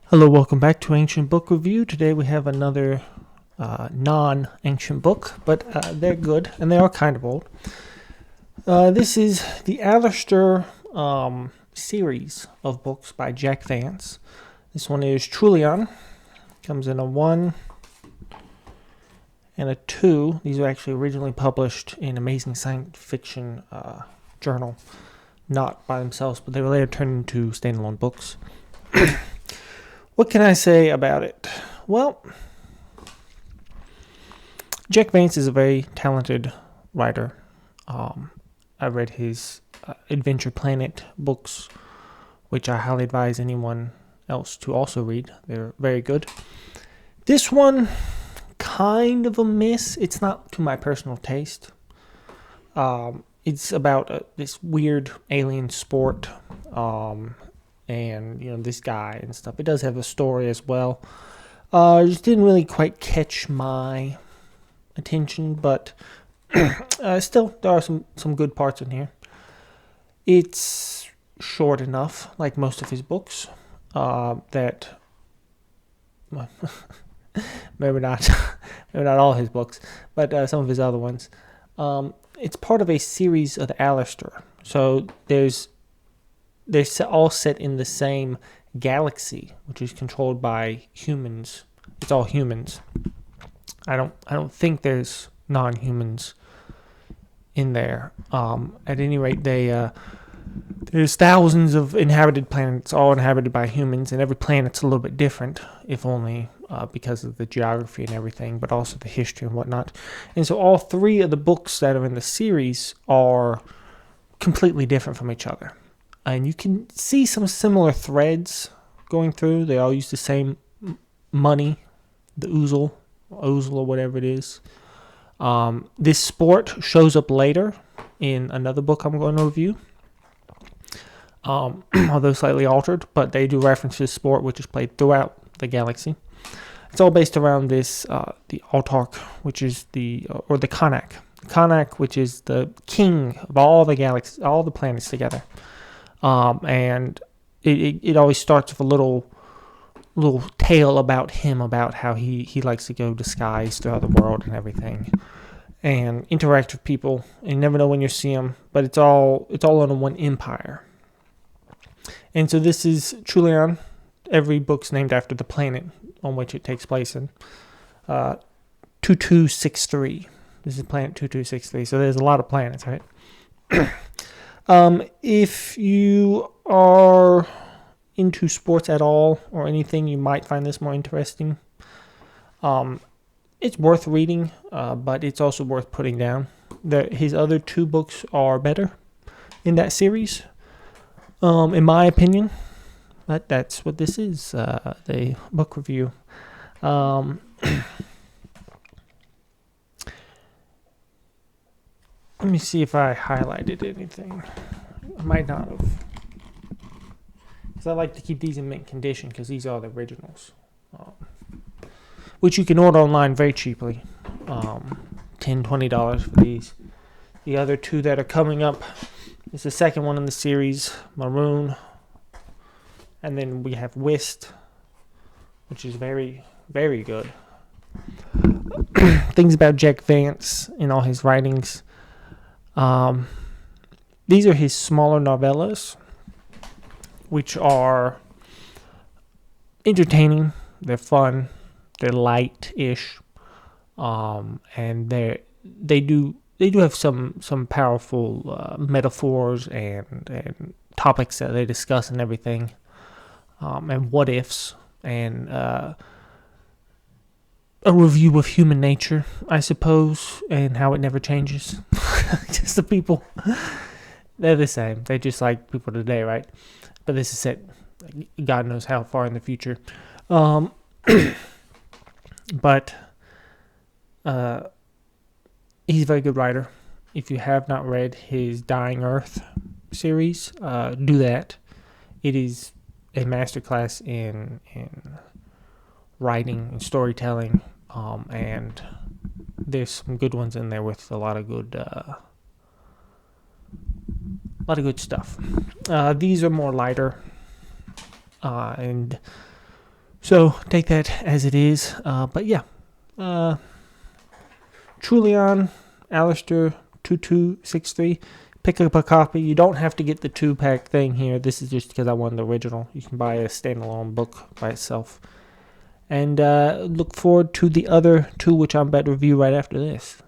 Hello, welcome back to Ancient Book Review. Today we have another non-ancient book, but they're good, and they are kind of old. This is the ALASTOR series of books by Jack Vance. This one is Trullion. Comes in a 1 and a 2. These were actually originally published in Amazing Science Fiction journal, not by themselves, but they were later turned into standalone books. What can I say about it? Well, Jack Vance is a very talented writer. I read his Adventure Planet books, which I highly advise anyone else to also read. They're very good. This one, kind of a miss. It's not to my personal taste. It's about this weird alien sport. And this guy and stuff. It does have a story as well. Just didn't really quite catch my attention, but still there are some good parts in here. It's short enough, like most of his books, that maybe not all his books, but some of his other ones. It's part of a series of the ALASTOR, so they're all set in the same galaxy, which is controlled by humans. It's all humans. I don't think there's non-humans in there. At any rate, there's thousands of inhabited planets, all inhabited by humans, and every planet's a little bit different, if only because of the geography and everything, but also the history and whatnot. And so all three of the books that are in the series are completely different from each other. And you can see some similar threads going through. They all use the same money, the oozle or whatever it is. This sport shows up later in another book I'm going to review, although slightly altered, but they do reference this sport, which is played throughout the galaxy. It's all based around this, the Autarch, which is or the Connacht. The Connacht, which is the king of all the galaxies, all the planets together. And it always starts with a little tale about him, about how he likes to go disguised throughout the world and everything, and interact with people. And you never know when you see him, but it's all under one empire. And so this is Trullion. Every book's named after the planet on which it takes place in. 2263. This is planet 2263. So there's a lot of planets, right? If you are into sports at all or anything, you might find this more interesting. It's worth reading, but it's also worth putting down. His other two books are better in that series, in my opinion. But that's what this is, the book review. Let me see if I highlighted anything. I might not have. Because I like to keep these in mint condition because these are the originals. Which you can order online very cheaply. $10, $20 for these. The other two that are coming up is the second one in the series, Maroon. And then we have Whist, which is very, very good. Things about Jack Vance in all his writings. These are his smaller novellas, which are entertaining. They're fun. They're light-ish, and they do have some powerful metaphors and topics that they discuss and everything, and what ifs, and a review of human nature, I suppose, and how it never changes. Just the people, they're the same. They're just like people today, right? But this is set God knows how far in the future. But he's a very good writer. If you have not read his Dying Earth series, do that. It is a masterclass in writing and storytelling, and there's some good ones in there with a lot of good stuff. These are more lighter, and So take that as it is. But yeah, Trullion, ALASTOR 2263. Pick up a copy. You don't have to get the 2-pack thing here. This is just because I wanted the original. You can buy a standalone book by itself. And look forward to the other 2, which I'm about to review right after this.